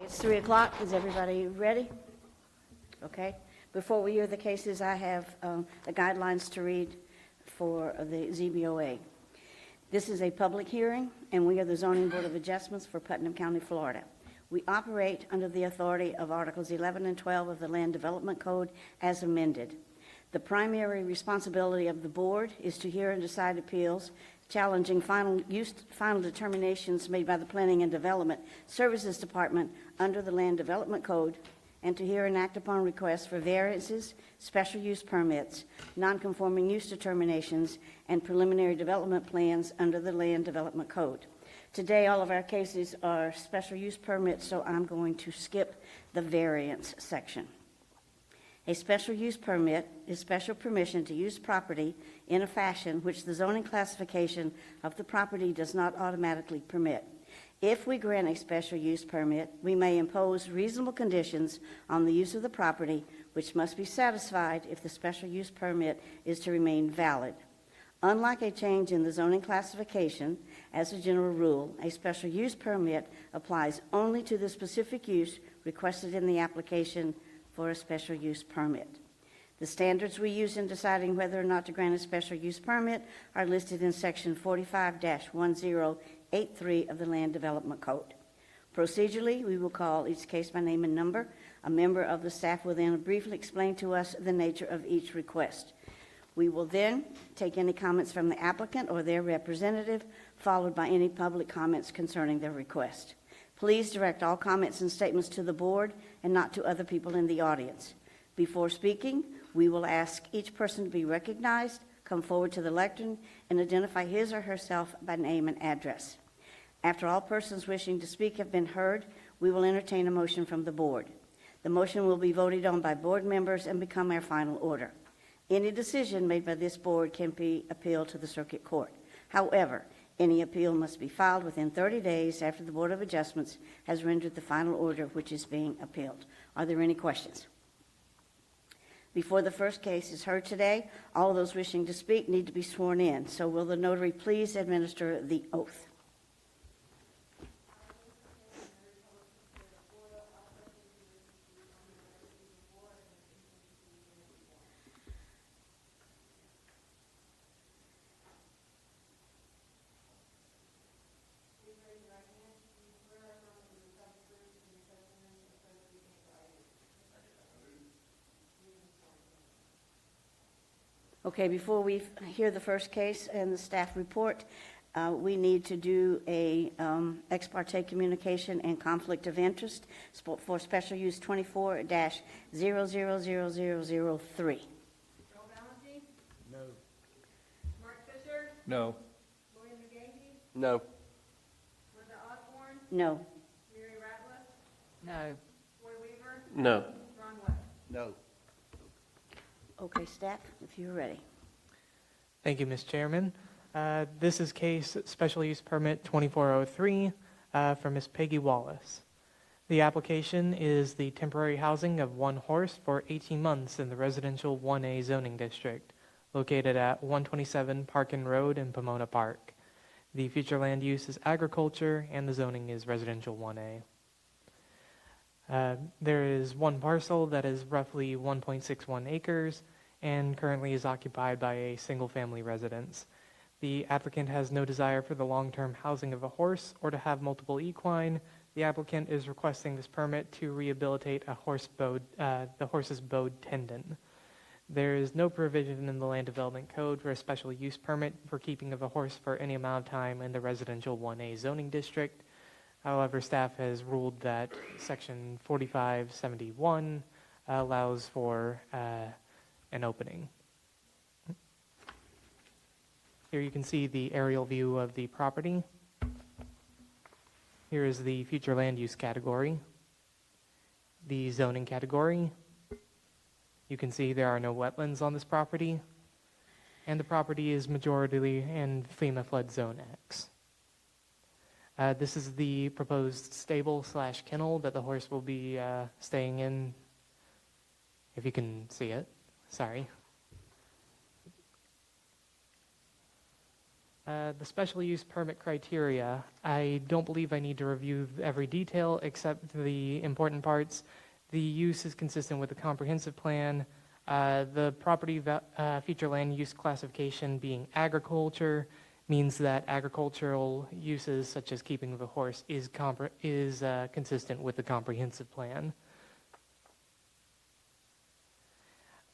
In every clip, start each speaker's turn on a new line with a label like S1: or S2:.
S1: It's 3 o'clock. Is everybody ready? Okay. Before we hear the cases, I have the guidelines to read for the ZBOA. This is a public hearing, and we are the Zoning Board of Adjustments for Putnam County, Florida. We operate under the authority of Articles 11 and 12 of the Land Development Code as amended. The primary responsibility of the board is to hear and decide appeals challenging final determinations made by the Planning and Development Services Department under the Land Development Code, and to hear and act upon requests for variances, special use permits, nonconforming use determinations, and preliminary development plans under the Land Development Code. Today, all of our cases are special use permits, so I'm going to skip the variance section. A special use permit is special permission to use property in a fashion which the zoning classification of the property does not automatically permit. If we grant a special use permit, we may impose reasonable conditions on the use of the property, which must be satisfied if the special use permit is to remain valid. Unlike a change in the zoning classification, as a general rule, a special use permit applies only to the specific use requested in the application for a special use permit. The standards we use in deciding whether or not to grant a special use permit are listed in Section 45-1083 of the Land Development Code. Procedurally, we will call each case by name and number. A member of the staff will then briefly explain to us the nature of each request. We will then take any comments from the applicant or their representative, followed by any public comments concerning their request. Please direct all comments and statements to the board and not to other people in the audience. Before speaking, we will ask each person to be recognized, come forward to the lectern, and identify his or herself by name and address. After all persons wishing to speak have been heard, we will entertain a motion from the board. The motion will be voted on by board members and become our final order. Any decision made by this board can be appealed to the circuit court. However, any appeal must be filed within 30 days after the Board of Adjustments has rendered the final order which is being appealed. Are there any questions? Before the first case is heard today, all those wishing to speak need to be sworn in. So will the notary please administer the oath? Okay, before we hear the first case and the staff report, we need to do a ex parte communication and conflict of interest for special use 24-000003.
S2: Joel Valentine?
S3: No.
S2: Mark Fisher?
S3: No.
S2: William McGahee?
S3: No.
S2: Linda Osborne?
S1: No.
S2: Mary Ratliff?
S4: No.
S2: Roy Weaver?
S3: No.
S2: Ron West?
S3: No.
S1: Okay, staff, if you're ready.
S4: Thank you, Ms. Chairman. This is case Special Use Permit 2403 for Ms. Peggy Wallace. The application is the temporary housing of one horse for 18 months in the residential 1A zoning district, located at 127 Parkin Road in Pomona Park. The future land use is agriculture and the zoning is residential 1A. There is one parcel that is roughly 1.61 acres and currently is occupied by a single-family residence. The applicant has no desire for the long-term housing of a horse or to have multiple equine. The applicant is requesting this permit to rehabilitate a the horse's bowed tendon. There is no provision in the Land Development Code for a special use permit for keeping of a horse for any amount of time in the residential 1A zoning district. However, staff has ruled that Section 4571 allows for an opening. Here you can see the aerial view of the property. Here is the future land use category, the zoning category. You can see there are no wetlands on this property, and the property is majority in FEMA flood zone X. This is the proposed stable/kennel that the horse will be staying in, if you can see it. Sorry. The special use permit criteria, I don't believe I need to review every detail except the important parts. The use is consistent with the comprehensive plan. The property future land use classification being agriculture means that agricultural uses such as keeping of a horse is consistent with the comprehensive plan.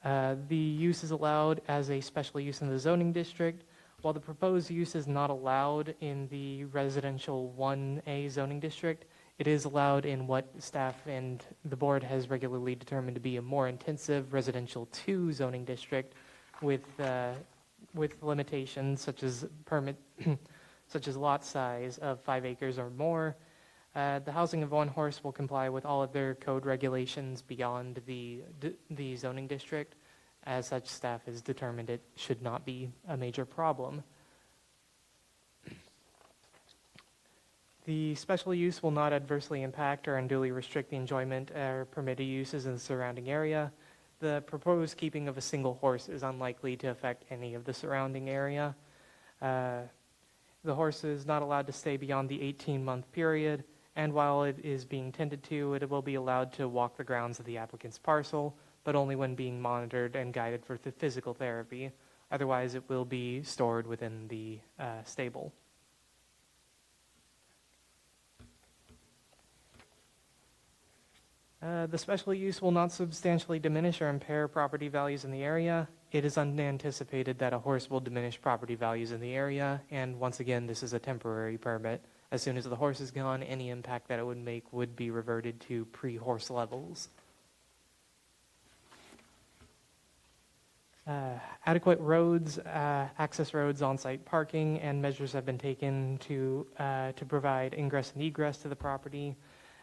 S4: The use is allowed as a special use in the zoning district. While the proposed use is not allowed in the residential 1A zoning district, it is allowed in what staff and the board has regularly determined to be a more intensive residential 2 zoning district with limitations such as such as lot size of 5 acres or more. The housing of one horse will comply with all other code regulations beyond the zoning district. As such, staff has determined it should not be a major problem. The special use will not adversely impact or unduly restrict the enjoyment or permitted uses in the surrounding area. The proposed keeping of a single horse is unlikely to affect any of the surrounding area. The horse is not allowed to stay beyond the 18-month period, and while it is being tended to, it will be allowed to walk the grounds of the applicant's parcel, but only when being monitored and guided for physical therapy. Otherwise, it will be stored within the stable. The special use will not substantially diminish or impair property values in the area. It is unanticipated that a horse will diminish property values in the area, and once again, this is a temporary permit. As soon as the horse is gone, any impact that it would make would be reverted to pre-horse levels. Adequate roads, access roads, on-site parking, and measures have been taken to provide ingress and egress to the property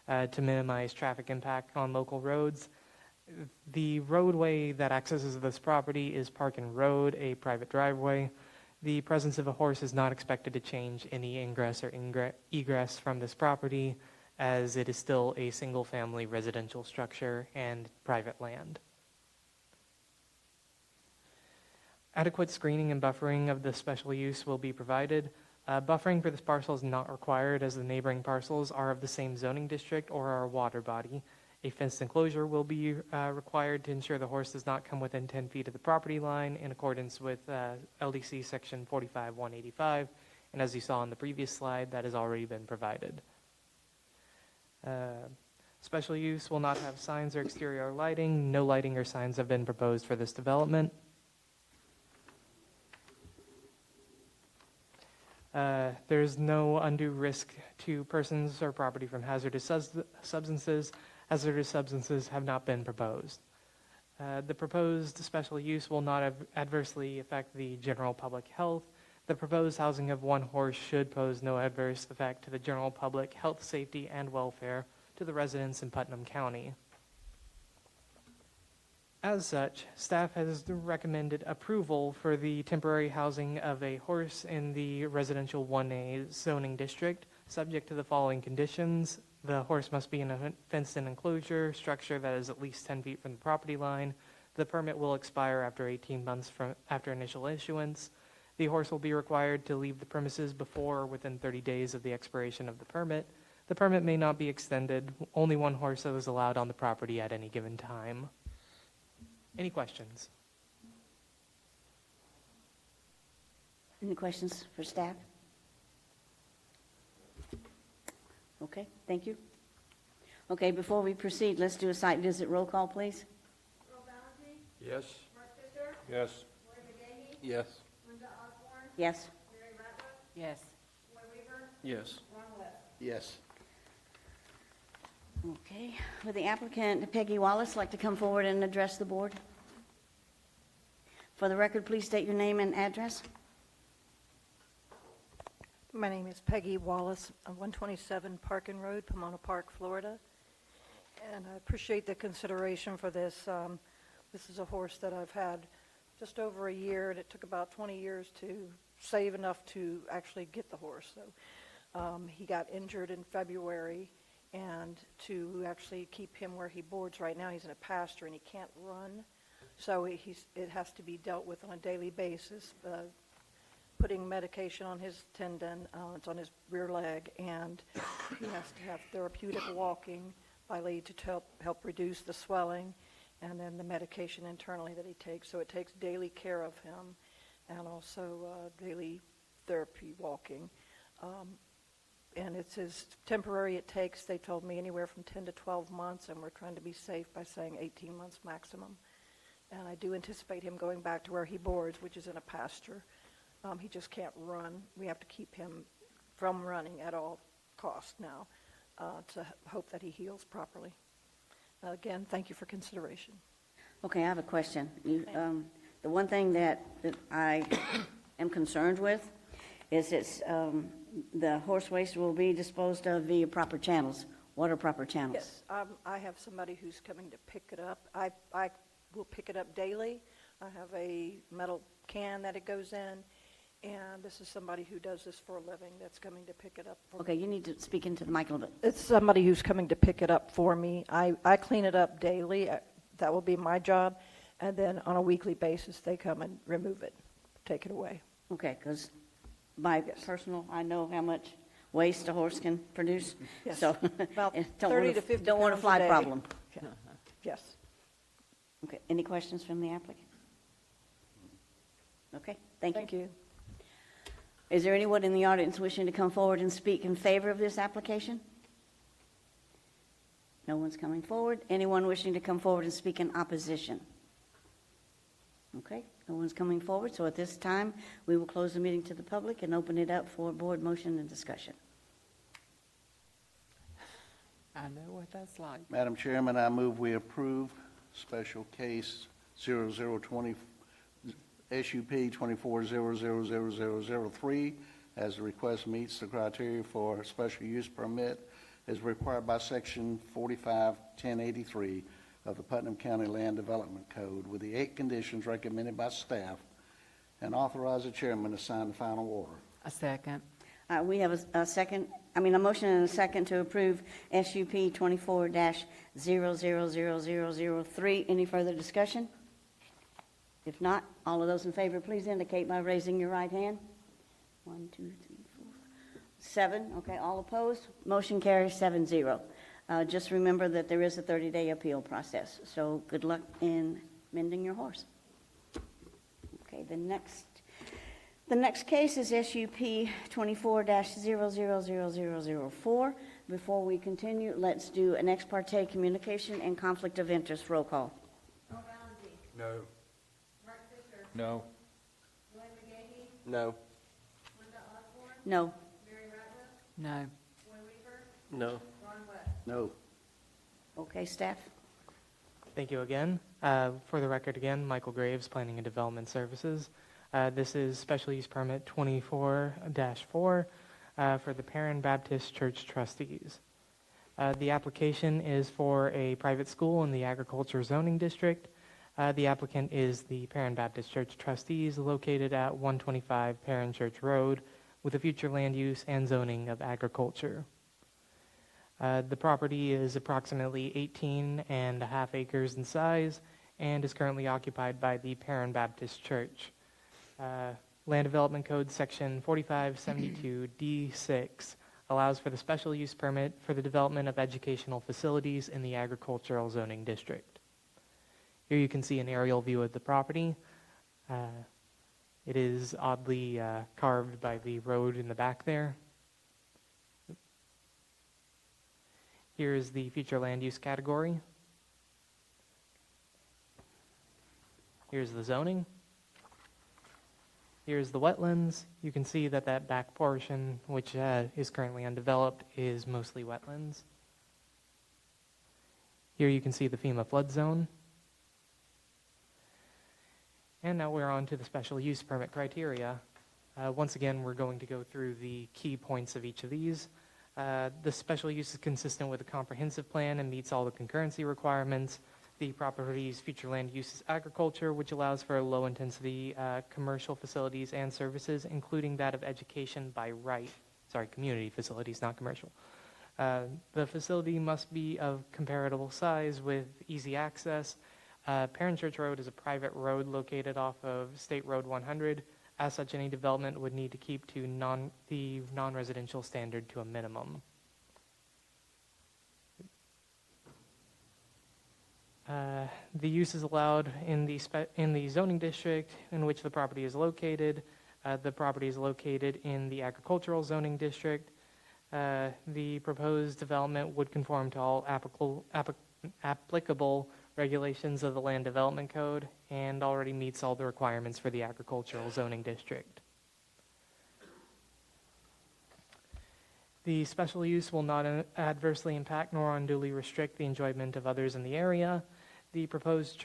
S4: to minimize traffic impact on local roads. The roadway that accesses this property is Parkin Road, a private driveway. The presence of a horse is not expected to change any ingress or egress from this property, as it is still a single-family residential structure and private land. Adequate screening and buffering of the special use will be provided. Buffering for this parcel is not required, as the neighboring parcels are of the same zoning district or are a water body. A fenced enclosure will be required to ensure the horse does not come within 10 feet of the property line in accordance with LDC section 45-185. And as you saw on the previous slide, that has already been provided. Special use will not have signs or exterior lighting. No lighting or signs have been proposed for this development. There's no undue risk to persons or property from hazardous substances. Hazardous substances have not been proposed. The proposed special use will not adversely affect the general public health. The proposed housing of one horse should pose no adverse effect to the general public health, safety, and welfare to the residents in Putnam County. As such, staff has recommended approval for the temporary housing of a horse in the residential 1A zoning district, subject to the following conditions. The horse must be in a fenced-in enclosure structure that is at least 10 feet from the property line. The permit will expire after 18 months after initial issuance. The horse will be required to leave the premises before or within 30 days of the expiration of the permit. The permit may not be extended. Only one horse is allowed on the property at any given time. Any questions?
S1: Any questions for staff? Okay, thank you. Okay, before we proceed, let's do a site visit roll call, please.
S2: Earl Valentine,
S3: Yes.
S2: Mark Fisher,
S3: Yes.
S2: Roy McGahee,
S3: Yes.
S2: Linda Osborne,
S1: Yes.
S2: Mary Ratliff,
S5: Yes.
S2: Roy Weaver,
S3: Yes.
S2: Ron West.
S3: Yes.
S1: Okay, would the applicant, Peggy Wallace, like to come forward and address the board? For the record, please state your name and address.
S5: My name is Peggy Wallace, 127 Parkin Road, Pomona Park, Florida. And I appreciate the consideration for this. This is a horse that I've had just over a year, and it took about 20 years to save enough to actually get the horse. So he got injured in February, and to actually keep him where he boards right now, he's in a pasture and he can't run. So it has to be dealt with on a daily basis. putting medication on his tendon. It's on his rear leg, and he has to have therapeutic walking by lead to help reduce the swelling, and then the medication internally that he takes. So it takes daily care of him, and also daily therapy walking. And it's his temporary. It takes, they told me, anywhere from 10 to 12 months, and we're trying to be safe by saying 18 months maximum. And I do anticipate him going back to where he boards, which is in a pasture. He just can't run. We have to keep him from running at all costs now to hope that he heals properly. Again, thank you for consideration.
S1: Okay, I have a question. The one thing that I am concerned with is the horse waste will be disposed of via proper channels. What are proper channels?
S5: Yes, I have somebody who's coming to pick it up. I will pick it up daily. I have a metal can that it goes in, and this is somebody who does this for a living that's coming to pick it up for me.
S1: Okay, you need to speak into the mic a little bit.
S5: It's somebody who's coming to pick it up for me. I clean it up daily. That will be my job. And then on a weekly basis, they come and remove it, take it away.
S1: Okay, because my personal, I know how much waste a horse can produce.
S5: Yes,
S1: So
S5: about
S1: don't
S5: 30
S1: want
S5: to 50
S1: don't want a
S5: pounds a
S1: fly
S5: day.
S1: problem.
S5: Yeah. Yes.
S1: Okay, any questions from the applicant? Okay, thank you.
S5: Thank you.
S1: Is there anyone in the audience wishing to come forward and speak in favor of this application? No one's coming forward. Anyone wishing to come forward and speak in opposition? Okay, no one's coming forward, so at this time, we will close the meeting to the public and open it up for board motion and discussion.
S3: I know what that's like.
S6: Madam Chairman, I move we approve special case 0020, SUP 24000003, as the request meets the criteria for special use permit as required by Section 451083 of the Putnam County Land Development Code, with the 8 conditions recommended by staff, and authorize the chairman to sign the final order.
S3: A second.
S1: We have a motion and a second to approve SUP 24-000003. Any further discussion? If not, all of those in favor, please indicate by raising your right hand. 1, 2, 3, 4, 7. Okay, all opposed? Motion carries 7-0. Just remember that there is a 30-day appeal process, so good luck in mending your horse. Okay, the next case is SUP 24-000004. Before we continue, let's do an ex parte communication and conflict of interest roll call.
S2: Earl Valentine,
S7: No.
S2: Mark Fisher,
S7: No.
S2: William McGahee,
S7: No.
S2: Linda Osborne,
S1: No.
S2: Mary Ratliff,
S3: No.
S2: Roy Weaver,
S7: No.
S2: Ron West.
S6: No.
S1: Okay, staff?
S4: Thank you again. For the record again, Michael Graves, Planning and Development Services. This is Special Use Permit 24-4 for the Perrin Baptist Church Trustees. The application is for a private school in the Agriculture Zoning District. The applicant is the Perrin Baptist Church Trustees, located at 125 Perrin Church Road, with a future land use and zoning of agriculture. The property is approximately 18.5 acres in size and is currently occupied by the Perrin Baptist Church. Land Development Code Section 4572D6 allows for the special use permit for the development of educational facilities in the agricultural zoning district. Here you can see an aerial view of the property. It is oddly carved by the road in the back there. Here is the future land use category. Here's the zoning. Here's the wetlands. You can see that that back portion, which is currently undeveloped, is mostly wetlands. Here you can see the FEMA flood zone. And now we're on to the special use permit criteria. Once again, we're going to go through the key points of each of these. The special use is consistent with a comprehensive plan and meets all the concurrency requirements. The property's future land use is agriculture, which allows for low-intensity commercial facilities and services, including that of education by right. Sorry, community facilities, not commercial. The facility must be of comparable size with easy access. Perrin Church Road is a private road located off of State Road 100. As such, any development would need to keep to the non-residential standard to a minimum. The use is allowed in the zoning district in which the property is located. The property is located in the agricultural zoning district. The proposed development would conform to all applicable regulations of the Land Development Code and already meets all the requirements for the agricultural zoning district. The special use will not adversely impact nor unduly restrict the enjoyment of others in the area. The proposed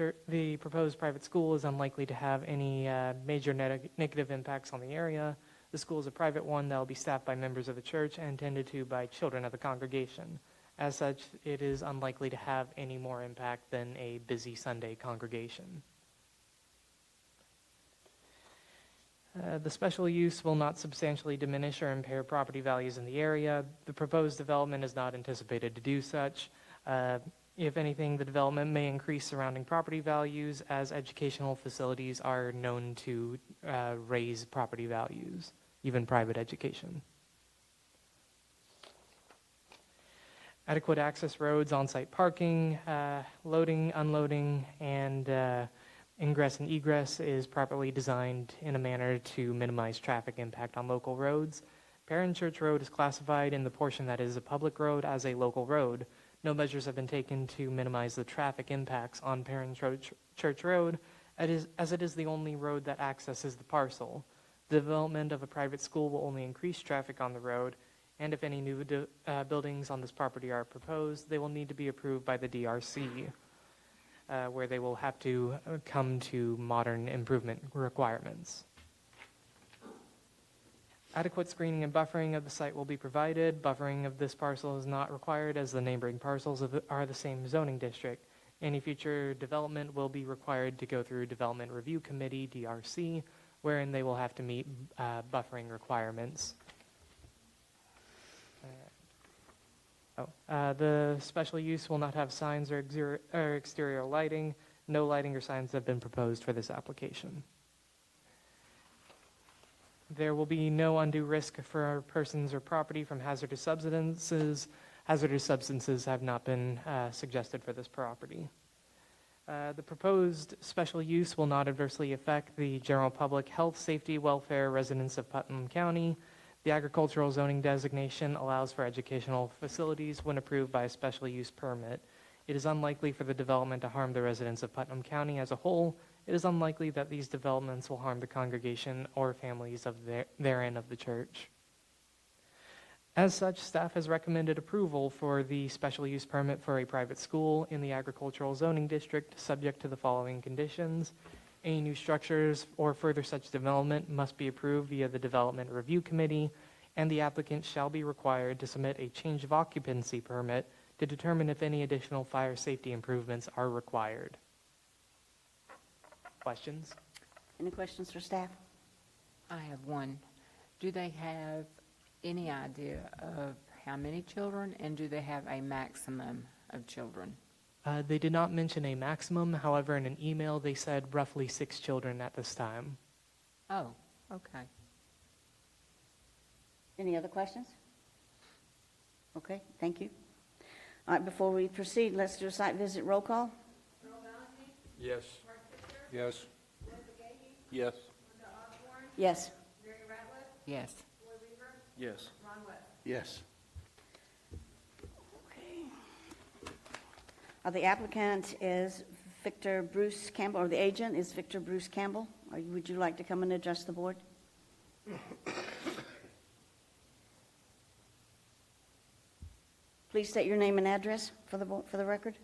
S4: private school is unlikely to have any major negative impacts on the area. The school is a private one that will be staffed by members of the church and tended to by children of the congregation. As such, it is unlikely to have any more impact than a busy Sunday congregation. The special use will not substantially diminish or impair property values in the area. The proposed development is not anticipated to do such. If anything, the development may increase surrounding property values as educational facilities are known to raise property values, even private education. Adequate access roads, on-site parking, loading, unloading, and ingress and egress is properly designed in a manner to minimize traffic impact on local roads. Perrin Church Road is classified in the portion that is a public road as a local road. No measures have been taken to minimize the traffic impacts on Perrin Church Road, as it is the only road that accesses the parcel. The development of a private school will only increase traffic on the road, and if any new buildings on this property are proposed, they will need to be approved by the DRC, where they will have to come to modern improvement requirements. Adequate screening and buffering of the site will be provided. Buffering of this parcel is not required as the neighboring parcels are the same zoning district. Any future development will be required to go through Development Review Committee, DRC, wherein they will have to meet buffering requirements. The special use will not have signs or exterior lighting. No lighting or signs have been proposed for this application. There will be no undue risk for persons or property from hazardous substances. Hazardous substances have not been suggested for this property. The proposed special use will not adversely affect the general public health, safety, welfare, residents of Putnam County. The agricultural zoning designation allows for educational facilities when approved by a special use permit. It is unlikely for the development to harm the residents of Putnam County as a whole. It is unlikely that these developments will harm the congregation or families of therein of the church. As such, staff has recommended approval for the special use permit for a private school in the agricultural zoning district, subject to the following conditions. Any new structures or further such development must be approved via the Development Review Committee, and the applicant shall be required to submit a change of occupancy permit to determine if any additional fire safety improvements are required. Questions?
S1: Any questions for staff?
S3: I have one. Do they have any idea of how many children, and do they have a maximum of children?
S4: They did not mention a maximum. However, in an email, they said roughly 6 children at this time.
S3: Oh, okay.
S1: Any other questions? Okay, thank you. All right, before we proceed, let's do a site visit roll call.
S7: Yes. Yes. Yes.
S1: Yes.
S3: Yes.
S7: Yes.
S6: Yes.
S1: The applicant is Victor Bruce Campbell, or the agent is Victor Bruce Campbell. Would you like to come and address the board? Please state your name and address for the record.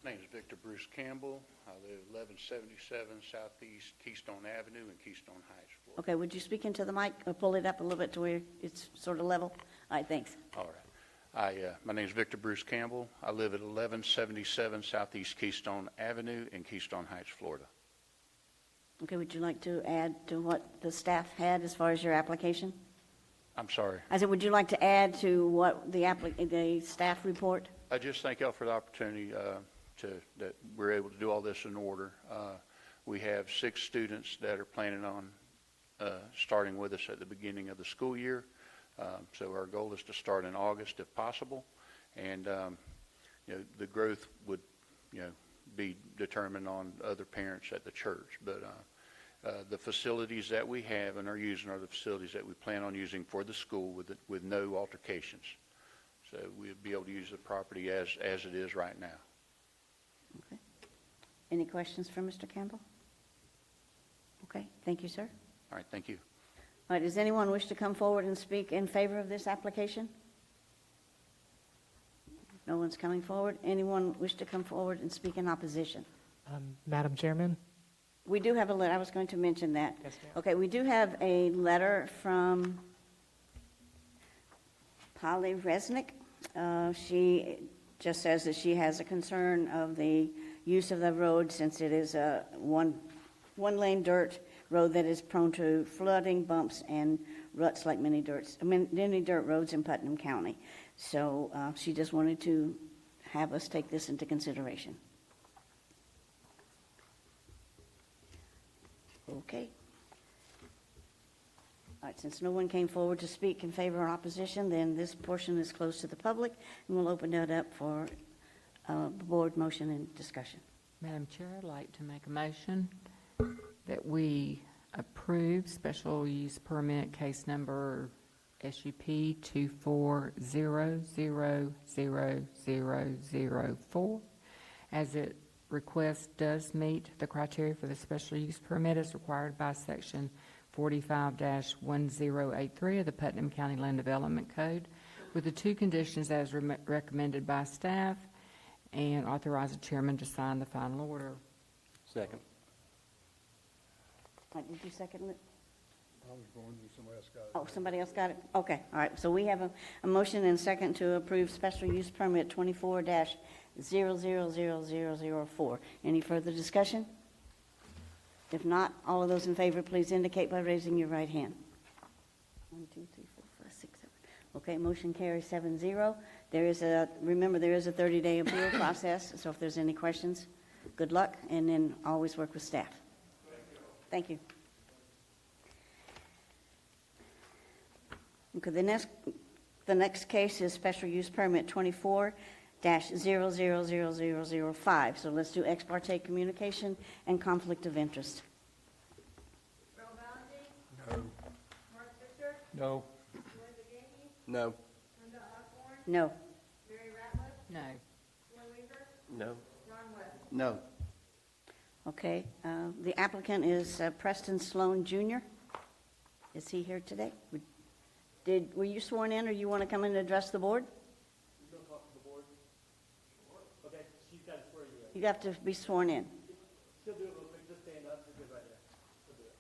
S8: My name is Victor Bruce Campbell. I live 1177 Southeast Keystone Avenue in Keystone Heights, Florida.
S1: Okay, would you speak into the mic or pull it up a little bit to where it's sort of level? All right, thanks.
S8: All right. My name is Victor Bruce Campbell. I live at 1177 Southeast Keystone Avenue in Keystone Heights, Florida.
S1: Okay, would you like to add to what the staff had as far as your application?
S8: I'm sorry.
S1: I said, would you like to add to what the staff report?
S8: I just thank y'all for the opportunity that we're able to do all this in order. We have 6 students that are planning on starting with us at the beginning of the school year. So our goal is to start in August if possible. And, the growth would, be determined on other parents at the church. But the facilities that we have and are using are the facilities that we plan on using for the school with no altercations. So we'll be able to use the property as it is right now.
S1: Okay. Any questions for Mr. Campbell? Okay, thank you, sir.
S8: All right, thank you.
S1: All right, does anyone wish to come forward and speak in favor of this application? No one's coming forward. Anyone wish to come forward and speak in opposition?
S4: Madam Chairman?
S1: We do have a letter. I was going to mention that.
S4: Yes, ma'am.
S1: Okay, we do have a letter from Polly Resnick. She just says that she has a concern of the use of the road since it is a one-lane dirt road that is prone to flooding, bumps, and ruts like many dirt roads in Putnam County. So she just wanted to have us take this into consideration. Okay. All right, since no one came forward to speak in favor or opposition, then this portion is closed to the public, and we'll open it up for board motion and discussion.
S3: Madam Chair, I'd like to make a motion that we approve special use permit case number SUP 240000004, as it request does meet the criteria for the special use permit as required by Section 45-1083 of the Putnam County Land Development Code, with the 2 conditions as recommended by staff, and authorize the chairman to sign the final order.
S7: Second.
S1: All right, did you second it?
S7: I was going to, somebody else got it.
S1: Oh, somebody else got it? Okay, all right. So we have a motion and second to approve special use permit 24-000004. Any further discussion? If not, all of those in favor, please indicate by raising your right hand. 1, 2, 3, 4, 5, 6, 7. Okay, motion carries 7-0. Remember, there is a 30-day appeal process, so if there's any questions, good luck, and then always work with staff. Thank you. Okay, the next case is special use permit 24-000005. So let's do ex parte communication and conflict of interest.
S2: Earl Valentine,
S7: No.
S2: Mark Fisher,
S7: No.
S2: Lloyd McGahee,
S7: No.
S2: Linda Osborne,
S1: No.
S2: Mary Ratliff,
S3: No.
S2: Troy Weaver,
S7: No.
S2: Ron West.
S6: No.
S1: Okay, the applicant is Preston Sloan Jr. Is he here today? Were you sworn in, or you want to come in and address the board?
S9: You going to talk to the board? Okay, she's got to swear you in.
S1: You have to be sworn in.
S9: She'll do it real quick, just stand up, she's good right there. She'll do it.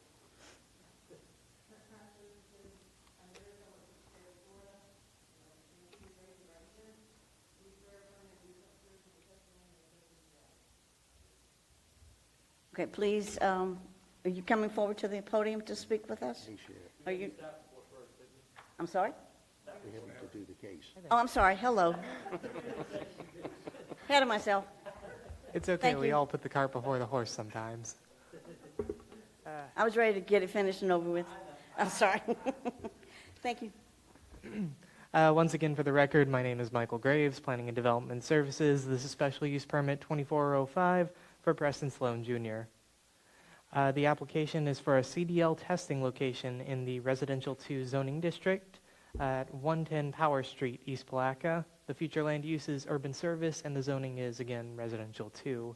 S1: Okay, please, are you coming forward to the podium to speak with us?
S6: He should.
S1: Are you? I'm sorry?
S6: We have to do the case.
S1: Oh, I'm sorry, hello. Ahead of myself.
S4: It's okay.
S1: Thank
S4: We
S1: you.
S4: all put the cart before the horse sometimes.
S1: I was ready to get it finished and over with. I'm sorry. Thank you.
S4: Once again, for the record, my name is Michael Graves, Planning and Development Services. This is Special Use Permit 2405 for Preston Sloan Jr. The application is for a CDL testing location in the Residential 2 zoning district at 110 Power Street, East Palatka. The future land use is urban service, and the zoning is, again, Residential 2.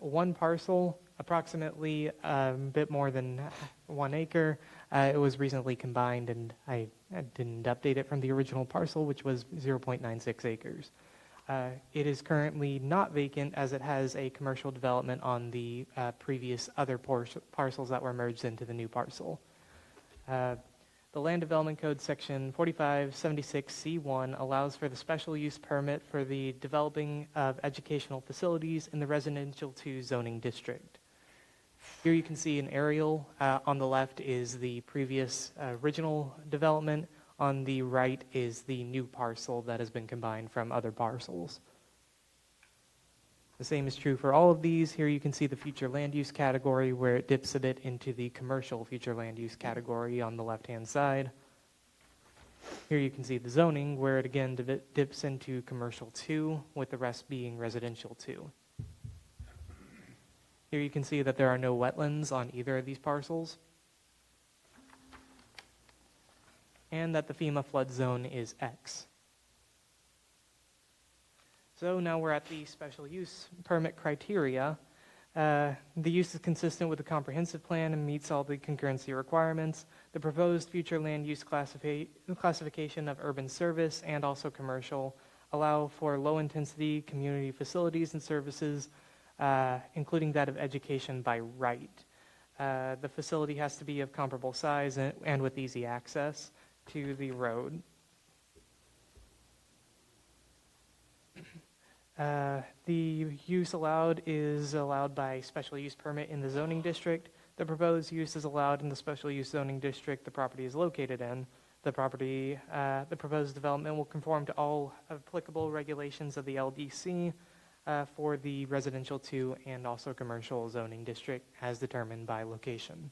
S4: One parcel, approximately a bit more than 1 acre. It was recently combined, and I didn't update it from the original parcel, which was 0.96 acres. It is currently not vacant, as it has a commercial development on the previous other parcels that were merged into the new parcel. The Land Development Code Section 4576C1 allows for the special use permit for the developing of educational facilities in the Residential 2 zoning district. Here you can see an aerial. On the left is the previous original development. On the right is the new parcel that has been combined from other parcels. The same is true for all of these. Here you can see the future land use category where it dips a bit into the commercial future land use category on the left-hand side. Here you can see the zoning where it again dips into commercial 2, with the rest being residential 2. Here you can see that there are no wetlands on either of these parcels, and that the FEMA flood zone is X. So now we're at the special use permit criteria. The use is consistent with the comprehensive plan and meets all the concurrency requirements. The proposed future land use classification of urban service and also commercial allow for low-intensity community facilities and services, including that of education by right. The facility has to be of comparable size and with easy access to the road. The use allowed is allowed by special use permit in the zoning district. The proposed use is allowed in the special use zoning district the property is located in. The proposed development will conform to all applicable regulations of the LDC for the residential 2 and also commercial zoning district as determined by location.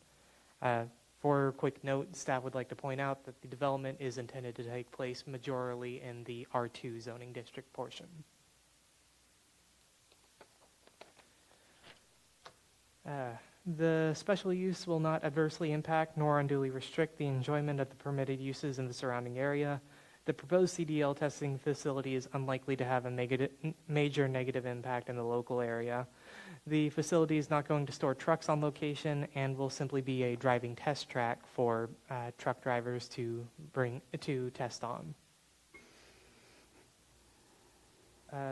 S4: For a quick note, staff would like to point out that the development is intended to take place majorly in the R2 zoning district portion. The special use will not adversely impact nor unduly restrict the enjoyment of the permitted uses in the surrounding area. The proposed CDL testing facility is unlikely to have a major negative impact in the local area. The facility is not going to store trucks on location and will simply be a driving test track for truck drivers to test on.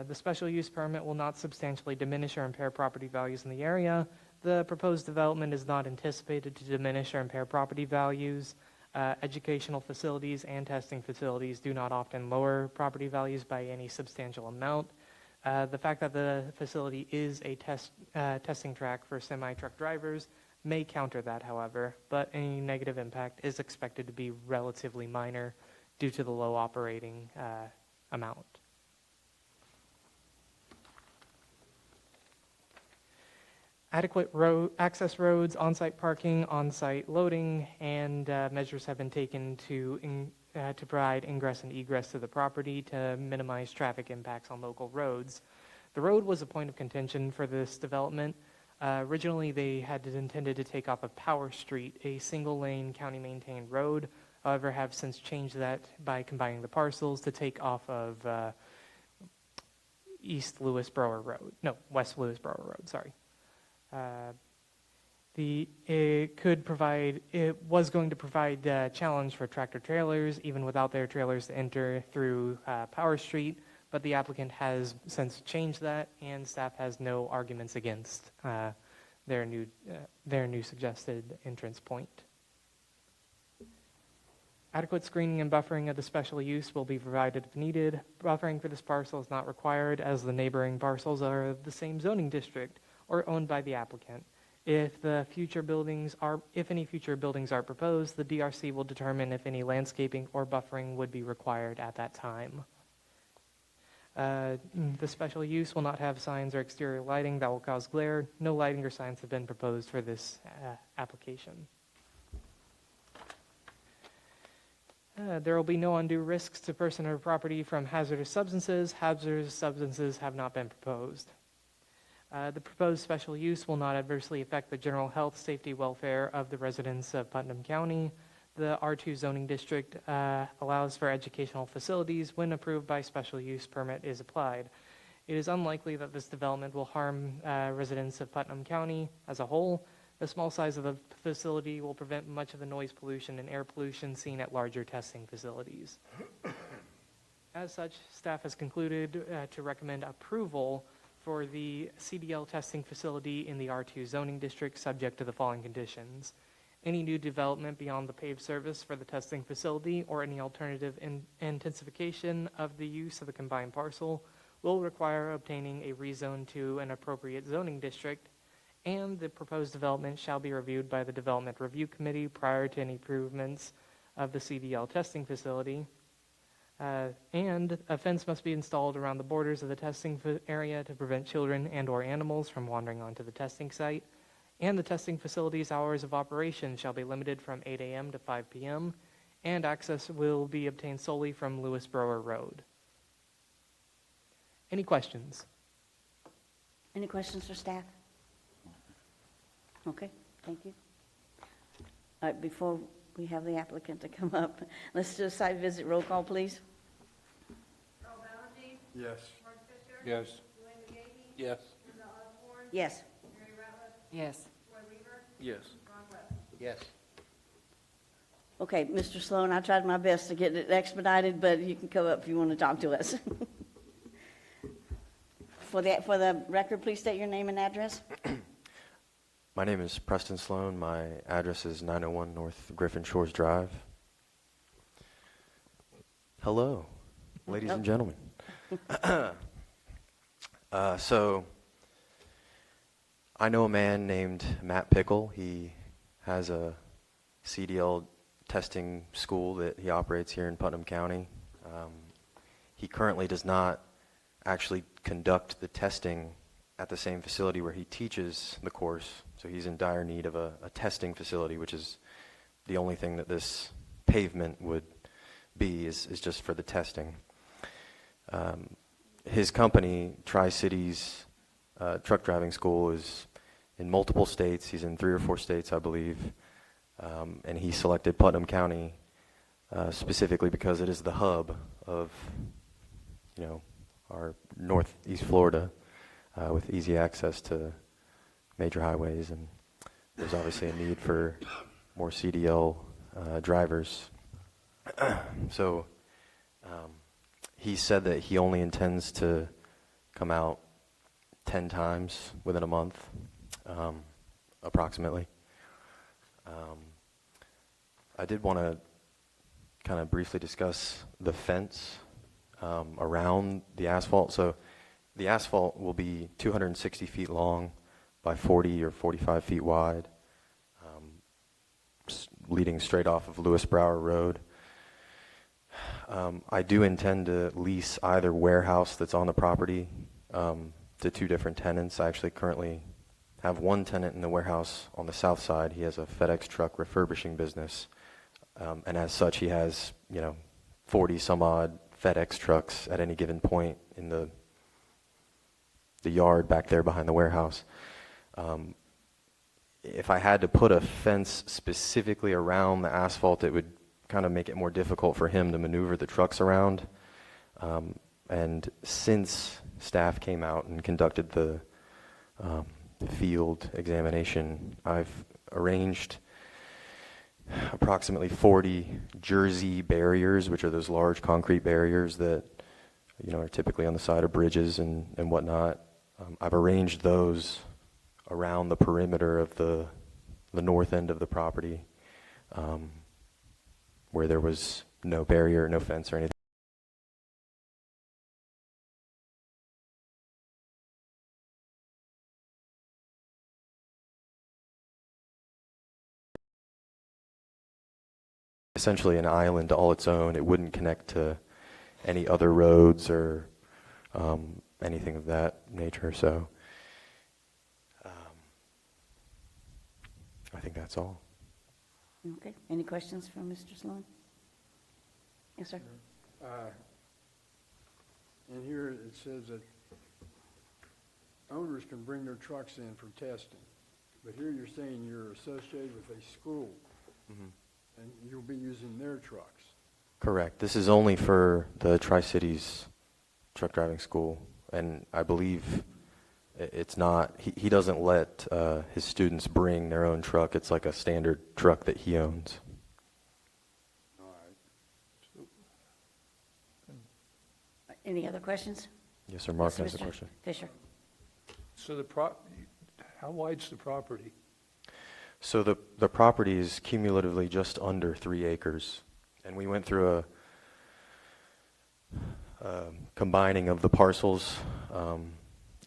S4: The special use permit will not substantially diminish or impair property values in the area. The proposed development is not anticipated to diminish or impair property values. Educational facilities and testing facilities do not often lower property values by any substantial amount. The fact that the facility is a testing track for semi-truck drivers may counter that, however, but any negative impact is expected to be relatively minor due to the low operating amount. Adequate access roads, on-site parking, on-site loading, and measures have been taken to provide ingress and egress to the property to minimize traffic impacts on local roads. The road was a point of contention for this development. Originally, they had intended to take off of Power Street, a single-lane county-maintained road. However, have since changed that by combining the parcels to take off of West Lewisboro Road, sorry. It was going to provide a challenge for tractor trailers, even without their trailers, to enter through Power Street, but the applicant has since changed that, and staff has no arguments against their new suggested entrance point. Adequate screening and buffering of the special use will be provided if needed. Buffering for this parcel is not required, as the neighboring parcels are of the same zoning district or owned by the applicant. If any future buildings are proposed, the DRC will determine if any landscaping or buffering would be required at that time. The special use will not have signs or exterior lighting that will cause glare. No lighting or signs have been proposed for this application. There will be no undue risks to person or property from hazardous substances. Hazardous substances have not been proposed. The proposed special use will not adversely affect the general health, safety, welfare of the residents of Putnam County. The R2 zoning district allows for educational facilities when approved by special use permit is applied. It is unlikely that this development will harm residents of Putnam County as a whole. The small size of the facility will prevent much of the noise pollution and air pollution seen at larger testing facilities. As such, staff has concluded to recommend approval for the CDL testing facility in the R2 zoning district, subject to the following conditions. Any new development beyond the paved service for the testing facility or any alternative intensification of the use of the combined parcel will require obtaining a rezone to an appropriate zoning district, and the proposed development shall be reviewed by the Development Review Committee prior to any improvements of the CDL testing facility. And a fence must be installed around the borders of the testing area to prevent children and/or animals from wandering onto the testing site. And the testing facility's hours of operation shall be limited from 8 a.m. to 5 p.m., and access will be obtained solely from Lewis Brower Road. Any questions?
S1: Any questions for staff? Okay, thank you. All right, before we have the applicant to come up, let's do a site visit roll call, please.
S2: Earl Valentine,
S7: Yes.
S2: Mark Fisher.
S7: Yes.
S2: Dwayne McGahey,
S7: Yes.
S2: Linda Osborne,
S1: Yes.
S2: Mary Ratliff,
S3: Yes.
S2: Roy Weaver,
S7: Yes.
S2: Ron West.
S6: Yes.
S1: Okay, Mr. Sloan, I tried my best to get it expedited, but you can come up if you want to talk to us. For the record, please state your name and address.
S10: My name is Preston Sloan. My address is 901 North Griffin Shores Drive. Hello, ladies and gentlemen. So, I know a man named Matt Pickle. He has a CDL testing school that he operates here in Putnam County. He currently does not actually conduct the testing at the same facility where he teaches the course. So he's in dire need of a testing facility, which is the only thing that this pavement would be, is just for the testing. His company, Tri-Cities Truck Driving School, is in multiple states. He's in 3 or 4 states, I believe. And he selected Putnam County specifically because it is the hub of, our northeast Florida, with easy access to major highways, and there's obviously a need for more CDL drivers. So he said that he only intends to come out 10 times within a month, approximately. I did want to kind of briefly discuss the fence around the asphalt. So the asphalt will be 260 feet long by 40 or 45 feet wide, leading straight off of Lewis Brower Road. I do intend to lease either warehouse that's on the property to 2 different tenants. I actually currently have one tenant in the warehouse on the south side. He has a FedEx truck refurbishing business, and as such, he has 40 some odd FedEx trucks at any given point in the yard back there behind the warehouse. If I had to put a fence specifically around the asphalt, it would kind of make it more difficult for him to maneuver the trucks around. And since staff came out and conducted the field examination, I've arranged approximately 40 jersey barriers, which are those large concrete barriers that are typically on the side of bridges and whatnot. I've arranged those around the perimeter of the north end of the property, where there was no barrier, no fence or anything. Essentially an island all its own. It wouldn't connect to any other roads or anything of that nature. So I think that's all.
S1: Okay, any questions from Mr. Sloan? Yes, sir.
S7: In here, it says that owners can bring their trucks in for testing. But here you're saying you're associated with a school, and you'll be using their trucks.
S10: Correct. This is only for the Tri-Cities Truck Driving School, and I believe it's not, he doesn't let his students bring their own truck. It's like a standard truck that he owns.
S7: All right.
S1: Any other questions?
S10: Yes, sir. Mark
S1: Yes,
S10: has a
S1: Mr.
S10: question.
S1: Fisher.
S11: So how wide's the property?
S10: So the property is cumulatively just under 3 acres, and we went through a combining of the parcels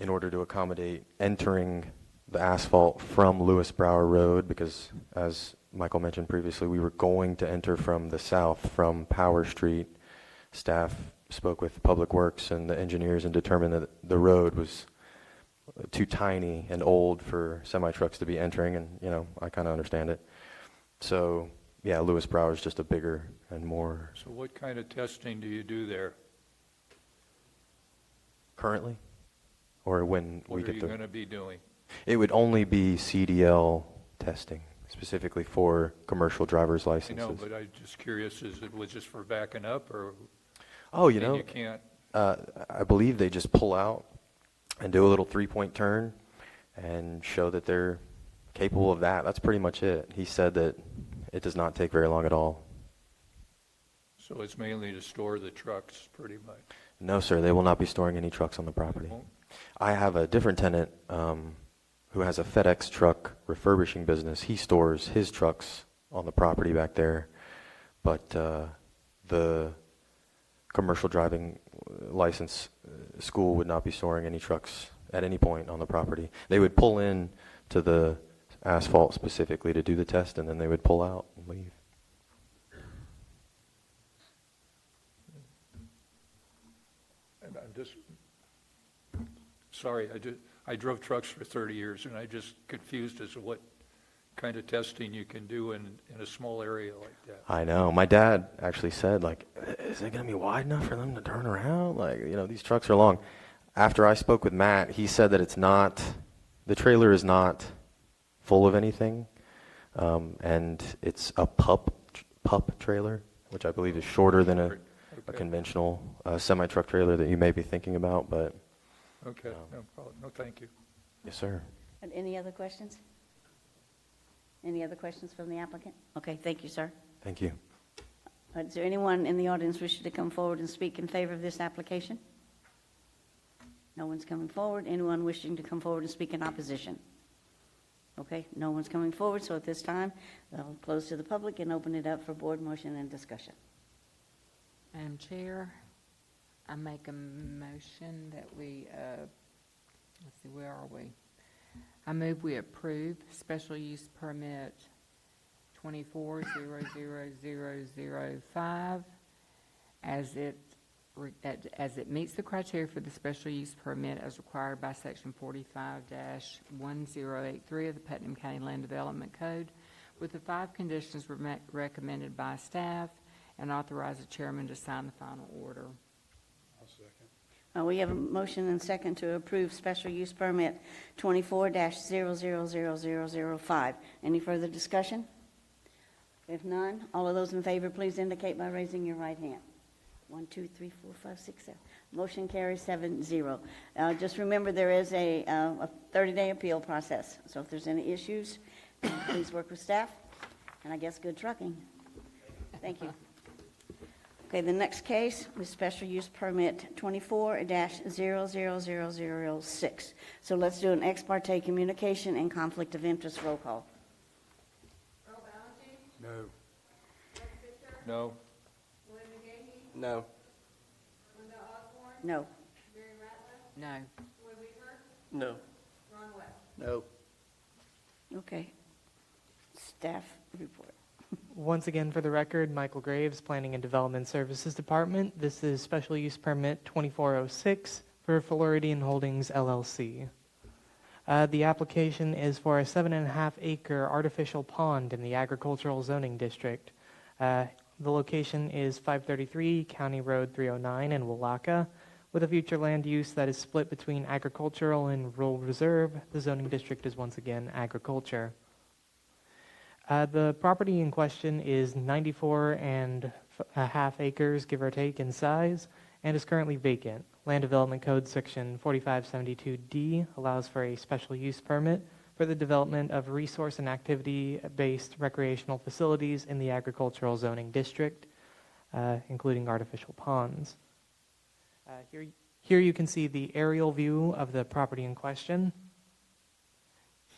S10: in order to accommodate entering the asphalt from Lewis Brower Road, because as Michael mentioned previously, we were going to enter from the south from Power Street. staff spoke with Public Works and the engineers and determined that the road was too tiny and old for semi-trucks to be entering, and, you know, I kind of understand it. So, yeah, Lewis Brower is just a bigger and more
S11: So what kind of testing do you do there?
S10: currently, or when we
S11: What are
S10: get
S11: you
S10: the...
S11: going to be doing?
S10: It would only be CDL testing, specifically for commercial driver's
S11: I
S10: licenses.
S11: know, but I'm just curious, was this for backing up, or
S10: Oh, you
S11: and
S10: know,
S11: you can't?
S10: I believe they just pull out and do a little three-point turn and show that they're capable of that. That's pretty much it. He said that it does not take very long at all.
S11: So it's mainly to store the trucks, pretty much?
S10: No, sir, they will not be storing any trucks on the property.
S11: Won't?
S10: I have a different tenant who has a FedEx truck refurbishing business. He stores his trucks on the property back there, but the commercial driving license school would not be storing any trucks at any point on the property. They would pull in to the asphalt specifically to do the test, and then they would pull out and leave.
S11: And I'm just, sorry, I drove trucks for 30 years, and I'm just confused as to what kind of testing you can do in a small area like that.
S10: I know. My dad actually said, like, is it going to be wide enough for them to turn around? Like, you know, these trucks are long. After I spoke with Matt, he said that it's not, the trailer is not full of anything, and it's a pup trailer, which I believe is shorter than a
S11: Okay.
S10: conventional semi-truck trailer that you may be thinking about, but
S11: Okay, no problem. No, thank you.
S10: yes, sir.
S1: And any other questions? Any other questions from the applicant? Okay, thank you, sir.
S10: Thank you.
S1: Is there anyone in the audience wishing to come forward and speak in favor of this application? No one's coming forward. Anyone wishing to come forward and speak in opposition? Okay, no one's coming forward, so at this time, I'll close to the public and open it up for board motion and discussion.
S3: Madam Chair, I make a motion that we, let's see, where are we? I move we approve special use permit 24-00005 as it meets the criteria for the special use permit as required by section 45-1083 of the Putnam County Land Development Code, with the 5 conditions recommended by staff, and authorize the chairman to sign the final order.
S7: I'll second.
S1: We have a motion and second to approve special use permit 24-000005. Any further discussion? If none, all of those in favor, please indicate by raising your right hand. 1, 2, 3, 4, 5, 6, 7. Motion carries 7-0. Just remember, there is a 30-day appeal process. So if there's any issues, please work with staff. And I guess good trucking. Thank you. Okay, the next case is special use permit 24-000006. So let's do an ex parte communication and conflict of interest roll call.
S2: Earl Ballentine,
S7: No.
S2: Rick Fisher,
S11: No?
S2: William McGahee,
S6: No.
S2: Linda Osborne,
S1: No.
S2: Mary Ratliff,
S3: No.
S2: Troy Weaver,
S6: No.
S2: Ron West.
S6: No.
S1: Okay. Staff report.
S4: Once again, for the record, Michael Graves, Planning and Development Services Department. This is Special Use Permit 2406 for Floridian Holdings, LLC. The application is for a 7.5-acre artificial pond in the Agricultural Zoning District. The location is 533 County Road 309 in Willaca, with a future land use that is split between agricultural and rural reserve. The zoning district is once again agriculture. The property in question is 94.5 acres, give or take, in size, and is currently vacant. Land Development Code Section 4572D allows for a special use permit for the development of resource and activity-based recreational facilities in the agricultural zoning district, including artificial ponds. Here you can see the aerial view of the property in question.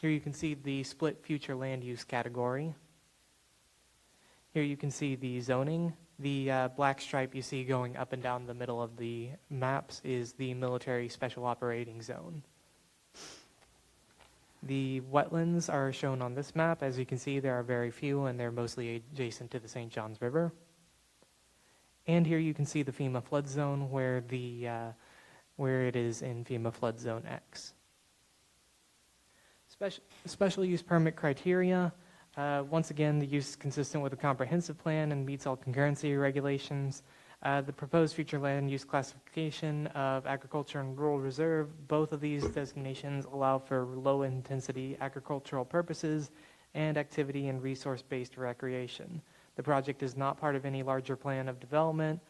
S4: Here you can see the split future land use category. Here you can see the zoning. The black stripe you see going up and down the middle of the maps is the military special operating zone. The wetlands are shown on this map. As you can see, there are very few, and they're mostly adjacent to the St. Johns River. And here you can see the FEMA flood zone where it is in FEMA flood zone X. Special use permit criteria. Once again, the use is consistent with the comprehensive plan and meets all concurrency regulations. The proposed future land use classification of agriculture and rural reserve, both of these designations allow for low-intensity agricultural purposes and activity and resource-based recreation. The project is not part of any larger plan of development.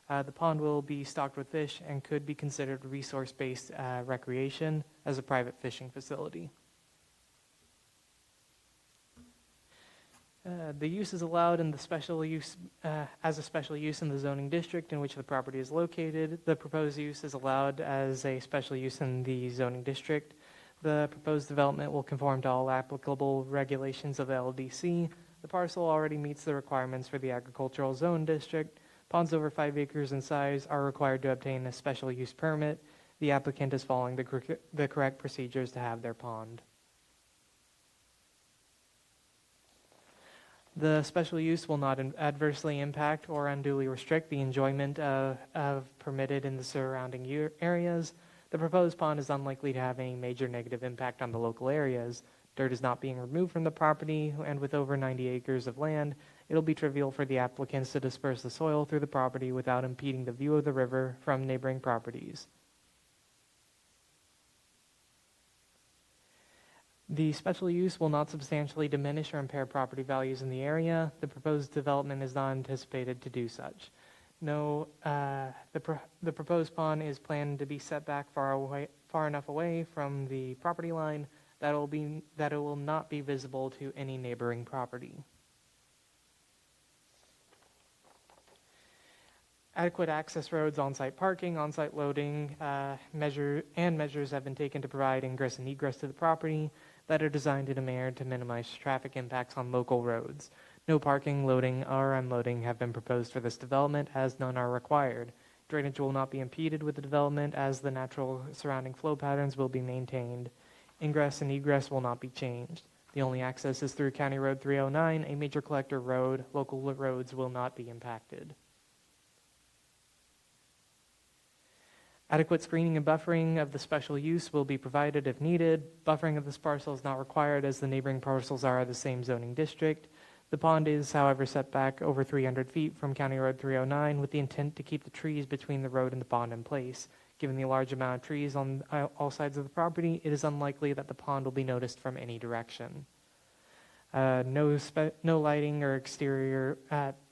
S4: The pond will be stocked with fish and could be considered resource-based recreation as a private fishing facility. The use is allowed in the special use as a special use in the zoning district in which the property is located. The proposed use is allowed as a special use in the zoning district. The proposed development will conform to all applicable regulations of the LDC. The parcel already meets the requirements for the agricultural zone district. Ponds over 5 acres in size are required to obtain a special use permit. The applicant is following the correct procedures to have their pond. The special use will not adversely impact or unduly restrict the enjoyment of permitted in the surrounding areas. The proposed pond is unlikely to have any major negative impact on the local areas. Dirt is not being removed from the property, and with over 90 acres of land, it'll be trivial for the applicants to disperse the soil through the property without impeding the view of the river from neighboring properties. The special use will not substantially diminish or impair property values in the area. The proposed development is not anticipated to do such. The proposed pond is planned to be set back far enough away from the property line that it will not be visible to any neighboring property. Adequate access roads, on-site parking, on-site loading, measures have been taken to provide ingress and egress to the property that are designed in a manner to minimize traffic impacts on local roads. No parking, loading, or unloading have been proposed for this development, as none are required. Drainage will not be impeded with the development, as the natural surrounding flow patterns will be maintained. Ingress and egress will not be changed. The only access is through County Road 309, a major collector road. Local roads will not be impacted. Adequate screening and buffering of the special use will be provided if needed. Buffering of this parcel is not required as the neighboring parcels are the same zoning district. The pond is, however, set back over 300 feet from County Road 309 with the intent to keep the trees between the road and the pond in place. Given the large amount of trees on all sides of the property, it is unlikely that the pond will be noticed from any direction. No lighting or exterior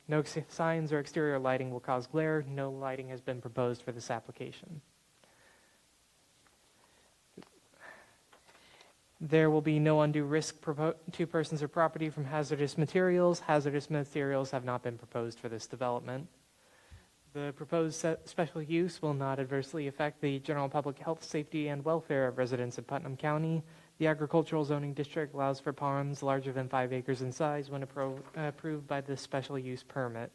S4: no signs or exterior lighting will cause glare. No lighting has been proposed for this application. There will be no undue risk to persons or property from hazardous materials. Hazardous materials have not been proposed for this development. The proposed special use will not adversely affect the general public health, safety, and welfare of residents of Putnam County. The agricultural zoning district allows for ponds larger than 5 acres in size when approved by the special use permit.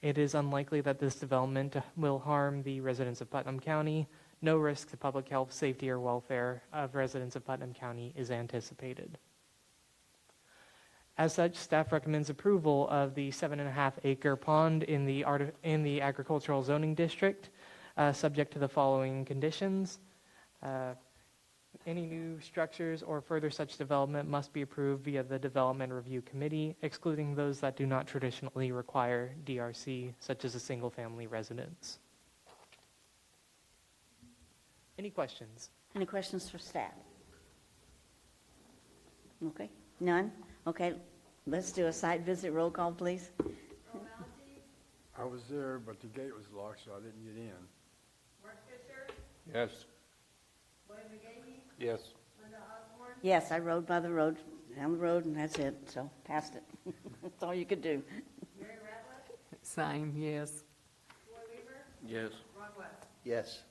S4: It is unlikely that this development will harm the residents of Putnam County. No risk to public health, safety, or welfare of residents of Putnam County is anticipated. As such, staff recommends approval of the 7.5-acre pond in the agricultural zoning district, subject to the following conditions. Any new structures or further such development must be approved via the Development Review Committee, excluding those that do not traditionally require DRC, such as a single-family residence. Any questions?
S1: Any questions for staff? Okay, none? Okay, let's do a site visit. Roll call, please.
S2: Earl Valentine,
S7: I was there, but the gate was locked, so I didn't get in.
S2: Mark Fisher,
S11: Yes.
S2: William McGahee,
S11: Yes.
S2: Linda Osborne,
S1: Yes, I rode by the road, down the road, and that's it, so passed it. That's all you could do.
S2: Mary Ratliff,
S3: Same, yes.
S2: Roy Weaver,
S11: Yes.
S2: Ron West.
S6: Yes.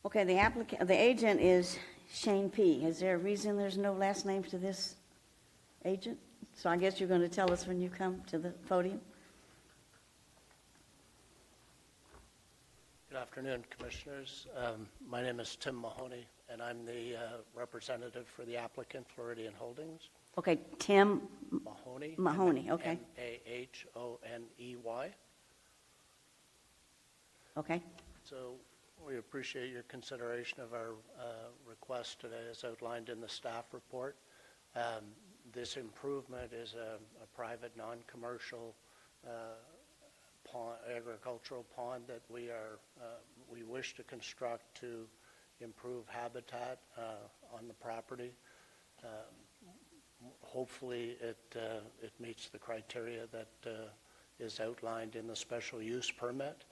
S1: Okay, the agent is Shane P. Is there a reason there's no last name to this agent? So I guess you're going to tell us when you come to the podium?
S12: Good afternoon, Commissioners. My name is Tim Mahoney, and I'm the representative for the applicant, Floridian Holdings.
S1: Okay, Tim
S12: Mahoney.
S1: Mahoney, okay.
S12: Mahoney.
S1: Okay?
S12: So we appreciate your consideration of our request today as outlined in the staff report. This improvement is a private, non-commercial pond, agricultural pond that we wish to construct to improve habitat on the property. Hopefully it meets the criteria that is outlined in the special use permit,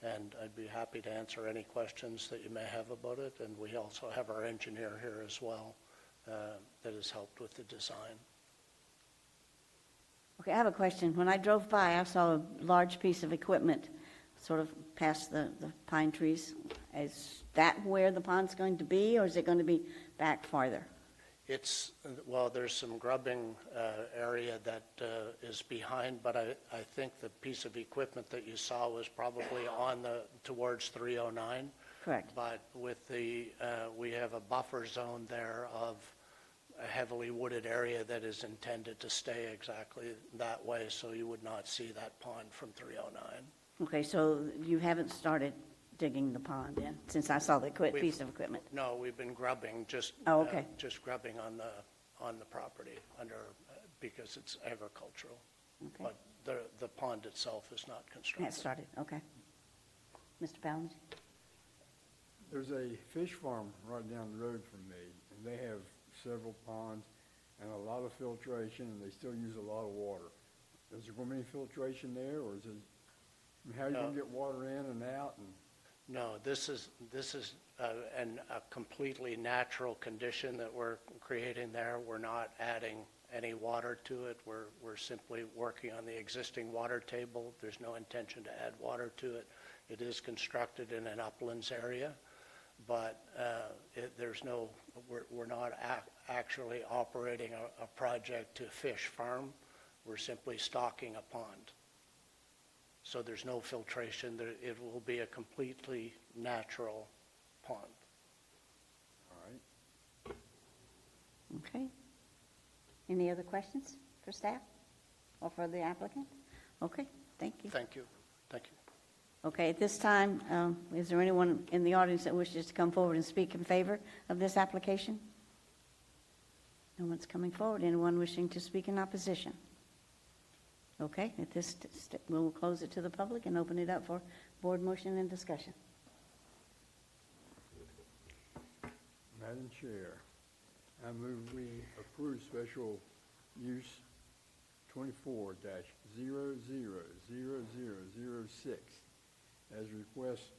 S12: and I'd be happy to answer any questions that you may have about it. And we also have our engineer here as well that has helped with the design.
S1: Okay, I have a question. When I drove by, I saw a large piece of equipment sort of past the pine trees. Is that where the pond's going to be, or is it going to be back farther?
S12: Well, there's some grubbing area that is behind, but I think the piece of equipment that you saw was probably towards 309.
S1: Correct.
S12: But with we have a buffer zone there of a heavily wooded area that is intended to stay exactly that way, so you would not see that pond from 309.
S1: Okay, so you haven't started digging the pond in, since I saw the piece of equipment?
S12: No, we've been grubbing, just grubbing on the property because it's agricultural.
S1: Okay.
S12: But the pond itself is not constructed.
S1: That started, okay. Mr. Pallinger?
S7: There's a fish farm right down the road from me, and they have several ponds and a lot of filtration, and they still use a lot of water. Is there going to be any filtration there, or is it, how are you going to get water in and out?
S12: No, this is a completely natural condition that we're creating there. We're not adding any water to it. We're simply working on the existing water table. There's no intention to add water to it. It is constructed in an uplands area, but we're not actually operating a project to fish farm. We're simply stocking a pond. So there's no filtration. It will be a completely natural pond.
S7: All right.
S1: Okay. Any other questions for staff or for the applicant? Okay, thank you.
S12: Thank you. Thank you.
S1: Okay, at this time, is there anyone in the audience that wishes to come forward and speak in favor of this application? No one's coming forward. Anyone wishing to speak in opposition? Okay, at this, we'll close it to the public and open it up for board motion and discussion.
S7: Madam Chair, I move we approve special use 24-000006 as request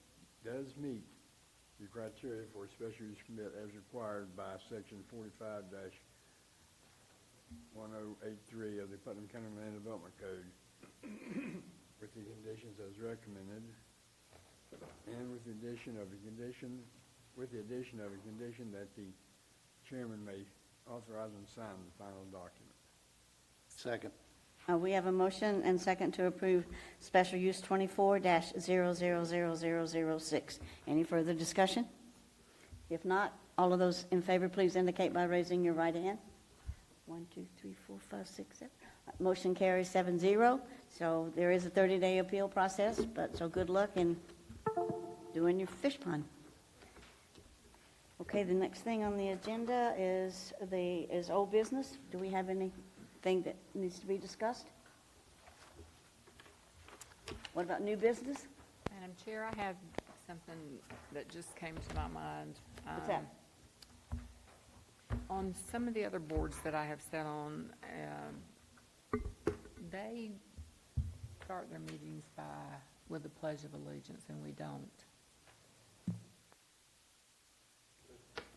S7: does meet the criteria for a special use permit as required by section 45-1083 of the Putnam County Land Development Code with the conditions as recommended and with the addition of a condition that the chairman may authorize and sign the final document.
S6: Second.
S1: We have a motion and second to approve special use 24-000006. Any further discussion? If not, all of those in favor, please indicate by raising your right hand. 1, 2, 3, 4, 5, 6, 7. Motion carries 7-0. So there is a 30-day appeal process, but so good luck in doing your fish pond. Okay, the next thing on the agenda is old business. Do we have anything that needs to be discussed? What about new business?
S3: Madam Chair, I have something that just came to my mind.
S1: What's that?
S3: On some of the other boards that I have sat on, they start their meetings with the Pledge of Allegiance, and we don't.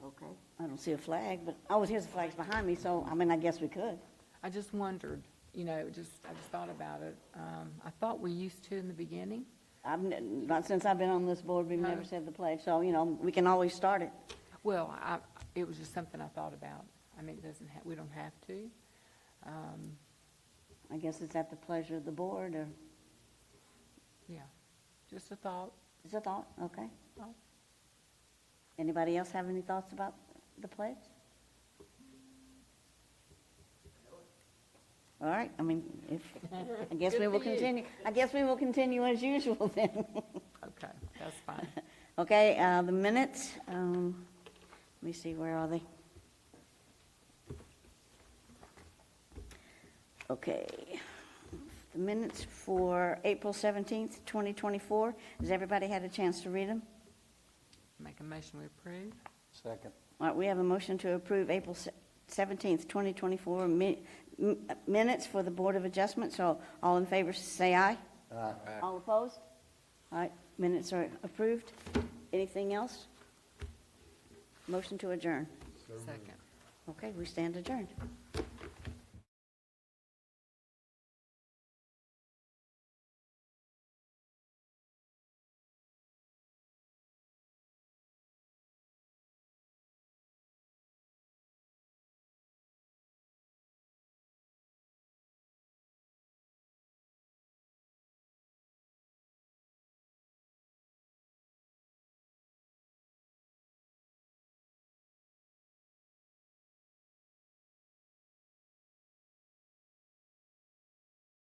S1: Okay. I don't see a flag, but, oh, here's the flags behind me, so, I guess we could.
S3: I just wondered, I just thought about it. I thought we used to in the beginning.
S1: Not since I've been on this board, we've never said the pledge, so, we can always start it.
S3: Well, it was just something I thought about. It doesn't we don't have to.
S1: I guess it's at the pleasure of the board, or,
S3: Yeah, just a thought.
S1: is a thought? Okay.
S3: Oh.
S1: Anybody else have any thoughts about the pledge? All right, I mean, I guess we will continue, as usual then.
S3: Okay, that's fine.
S1: Okay, the minutes, let me see, where are they? Okay, the minutes for April 17th, 2024. Has everybody had a chance to read them?
S3: Make a motion we approve.
S6: Second.
S1: All right, we have a motion to approve April 17th, 2024 minutes for the Board of Adjustment. So all in favor, say aye.
S6: Aye.
S1: All opposed? All right, minutes are approved. Anything else? Motion to adjourn.
S3: Second.
S1: Okay, we stand adjourned.